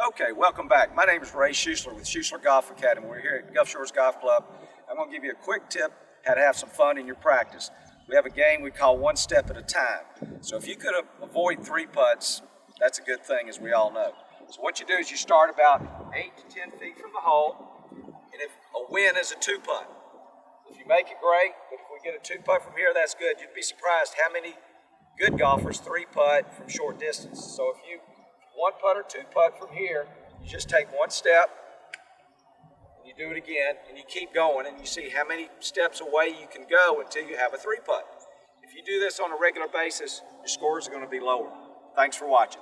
Okay, welcome back. My name is Rea Schuessler with Schuessler Golf Academy. We're here at Gulf Shores Golf Club. I'm going to give you a quick tip how to have some fun in your practice. We have a game we call one step at a time. So if you could avoid 3 putts, that's a good thing, as we all know. So what you do is you start about 8 to 10 feet from the hole, and if a win is a 2-putt. If you make it, great, but if we get a 2-putt from here, that's good. You'd be surprised how many good golfers 3-putt from short distance. So if you 1-putt or 2-putt from here, you just take 1 step, and you do it again, and you keep going, and you see how many steps away you can go until you have a 3-putt. If you do this on a regular basis, your scores are going to be lower. Thanks for watching.